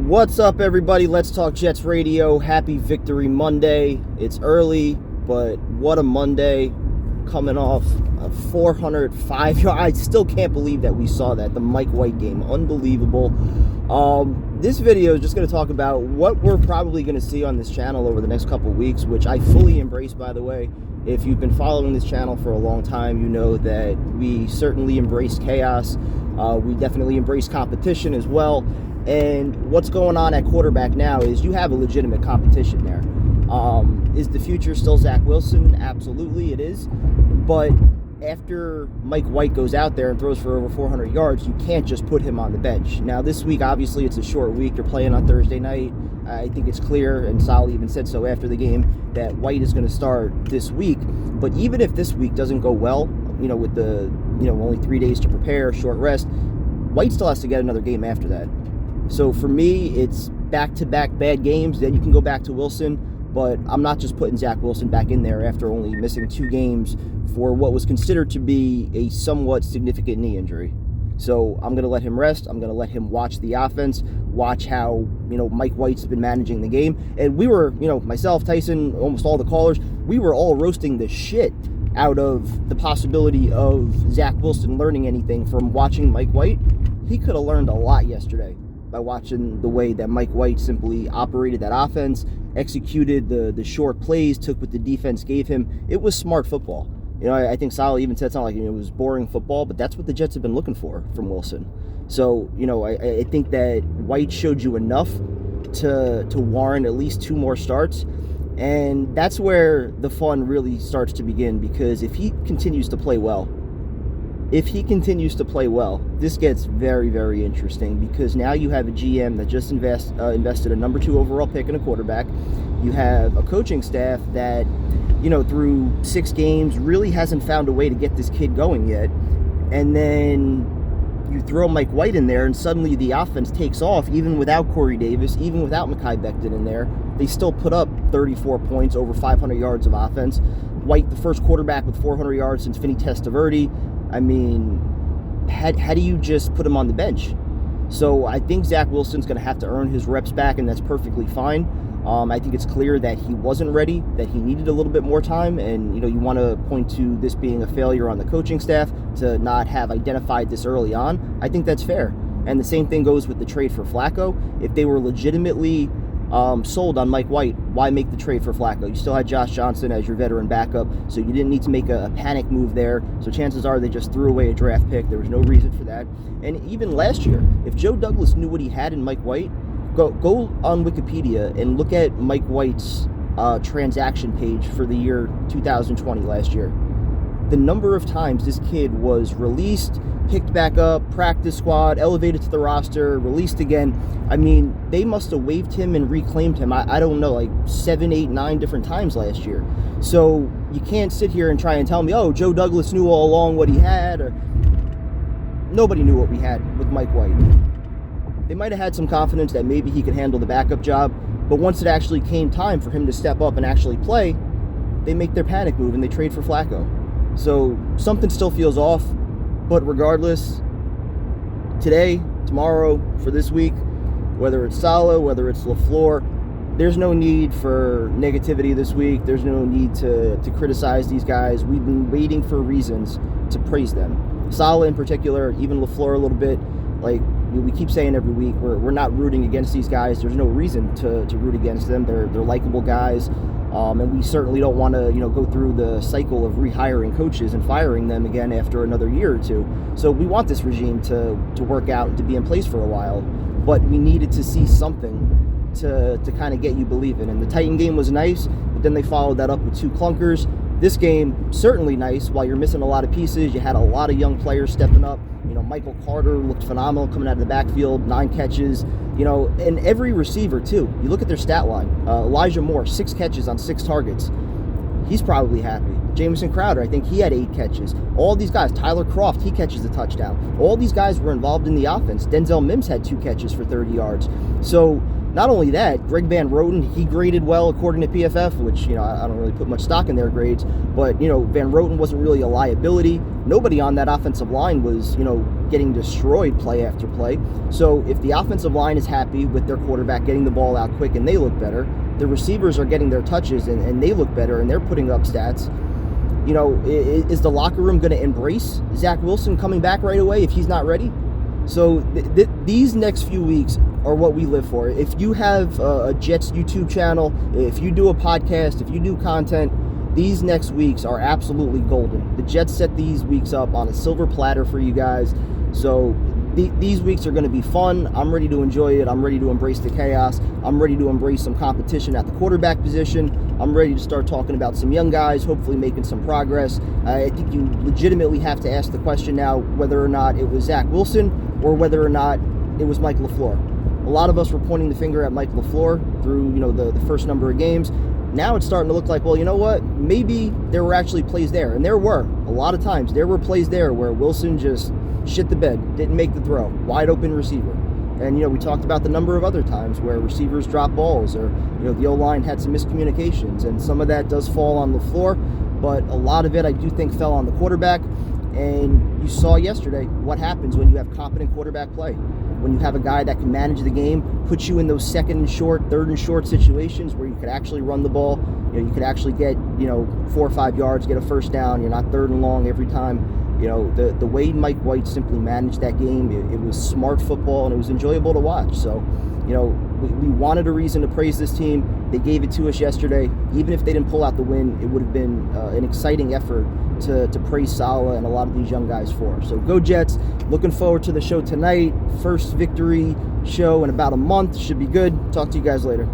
What's up, everybody? Let's Talk Jets Radio. Happy Victory Monday. It's early, but what a Monday. Coming off a 405 yard. I still can't believe that we saw that. The Mike White game. Unbelievable. This video is just going to talk about what we're probably going to see on this channel over the next couple weeks, which I fully embrace, by the way. If you've been following this channel for a long time, you know that we certainly embrace chaos. We definitely embrace competition as well. And what's going on at quarterback now is you have a legitimate competition there. Is the future still Zach Wilson? Absolutely, it is. But after Mike White goes out there and throws for over 400 yards, you can't just put him on the bench. Now, this week, obviously, it's a short week. You're playing on Thursday night. I think it's clear, and Saleh even said so after the game, that White is going to start this week. But even if this week doesn't go well, with the, only 3 days to prepare, short rest, White still has to get another game after that. So for me, it's back-to-back bad games. Then you can go back to Wilson. But I'm not just putting Zach Wilson back in there after only missing 2 games for what was considered to be a somewhat significant knee injury. So I'm going to let him rest. I'm going to let him watch the offense, watch how, Mike White's been managing the game. And we were, myself, Tyson, almost all the callers, we were all roasting the shit out of the possibility of Zach Wilson learning anything from watching Mike White. He could have learned a lot yesterday by watching the way that Mike White simply operated that offense, executed the short plays, took what the defense gave him. It was smart football. I think Saleh even said something like, it was boring football, but that's what the Jets have been looking for from Wilson. So, I think that White showed you enough to warrant at least 2 more starts. And that's where the fun really starts to begin, because if he continues to play well, this gets very, very interesting, because now you have a GM that just invested a number 2 overall pick in a quarterback. You have a coaching staff that, through 6 games really hasn't found a way to get this kid going yet. And then you throw Mike White in there, and suddenly the offense takes off, even without Corey Davis, even without Mekhi Becton in there. They still put up 34 points, over 500 yards of offense. White, the first quarterback with 400 yards since Vinny Testaverde. I mean, how do you just put him on the bench? So I think Zach Wilson's going to have to earn his reps back, and that's perfectly fine. I think it's clear that he wasn't ready, that he needed a little bit more time, and you want to point to this being a failure on the coaching staff to not have identified this early on. I think that's fair. And the same thing goes with the trade for Flacco. If they were legitimately sold on Mike White, why make the trade for Flacco? You still had Josh Johnson as your veteran backup, so you didn't need to make a panic move there. So chances are they just threw away a draft pick. There was no reason for that. And even last year, if Joe Douglas knew what he had in Mike White, go on Wikipedia and look at Mike White's transaction page for the year 2020 last year. The number of times this kid was released, picked back up, practice squad, elevated to the roster, released again. I mean, they must have waived him and reclaimed him, I don't know, like 7, 8, 9 different times last year. So you can't sit here and try and tell me, oh, Joe Douglas knew all along what he had. Or nobody knew what we had with Mike White. They might have had some confidence that maybe he could handle the backup job, but once it actually came time for him to step up and actually play, they make their panic move and they trade for Flacco. So something still feels off, but regardless, today, tomorrow, for this week, whether it's Saleh, whether it's LaFleur, there's no need for negativity this week. There's no need to criticize these guys. We've been waiting for reasons to praise them. Saleh in particular, even LaFleur a little bit, like we keep saying every week, we're not rooting against these guys. There's no reason to root against them. They're likable guys. And we certainly don't want to, go through the cycle of rehiring coaches and firing them again after another year or 2. So we want this regime to work out and to be in place for a while. But we needed to see something to kind of get you believing. And the Titan game was nice, but then they followed that up with 2 clunkers. This game, certainly nice. While you're missing a lot of pieces, you had a lot of young players stepping up. Michael Carter looked phenomenal coming out of the backfield, 9 catches, and every receiver too. You look at their stat line. Elijah Moore, 6 catches on 6 targets. He's probably happy. Jamison Crowder, I think he had 8 catches. All these guys, Tyler Kroft, he catches a touchdown. All these guys were involved in the offense. Denzel Mims had 2 catches for 30 yards. So, Not only that, Greg Van Roten, he graded well according to PFF, which, I don't really put much stock in their grades, but, Van Roten wasn't really a liability. Nobody on that offensive line was, getting destroyed play after play. So if the offensive line is happy with their quarterback getting the ball out quick and they look better, the receivers are getting their touches and they look better and they're putting up stats. Is the locker room going to embrace Zach Wilson coming back right away if he's not ready? So these next few weeks are what we live for. If you have a Jets YouTube channel, if you do a podcast, if you do content, these next weeks are absolutely golden. The Jets set these weeks up on a silver platter for you guys. So these weeks are going to be fun. I'm ready to enjoy it. I'm ready to embrace the chaos. I'm ready to embrace some competition at the quarterback position. I'm ready to start talking about some young guys, hopefully making some progress. I think you legitimately have to ask the question now whether or not it was Zach Wilson or whether or not it was Mike LaFleur. A lot of us were pointing the finger at Mike LaFleur through, the first number of games. Now it's starting to look like, well, you know what? Maybe there were actually plays there. And there were. A lot of times there were plays there where Wilson just shit the bed, didn't make the throw, wide open receiver. And, we talked about the number of other times where receivers drop balls or, the O-line had some miscommunications. And some of that does fall on LaFleur, but a lot of it I do think fell on the quarterback. And you saw yesterday what happens when you have competent quarterback play. When you have a guy that can manage the game, put you in those second and short, third and short situations where you could actually run the ball. You could actually get, 4 or 5 yards, get a first down. You're not third and long every time. The way Mike White simply managed that game, it was smart football and it was enjoyable to watch. So, we wanted a reason to praise this team. They gave it to us yesterday. Even if they didn't pull out the win, it would have been an exciting effort to praise Saleh and a lot of these young guys for. So go Jets. Looking forward to the show tonight. First victory show in about a month. Should be good. Talk to you guys later.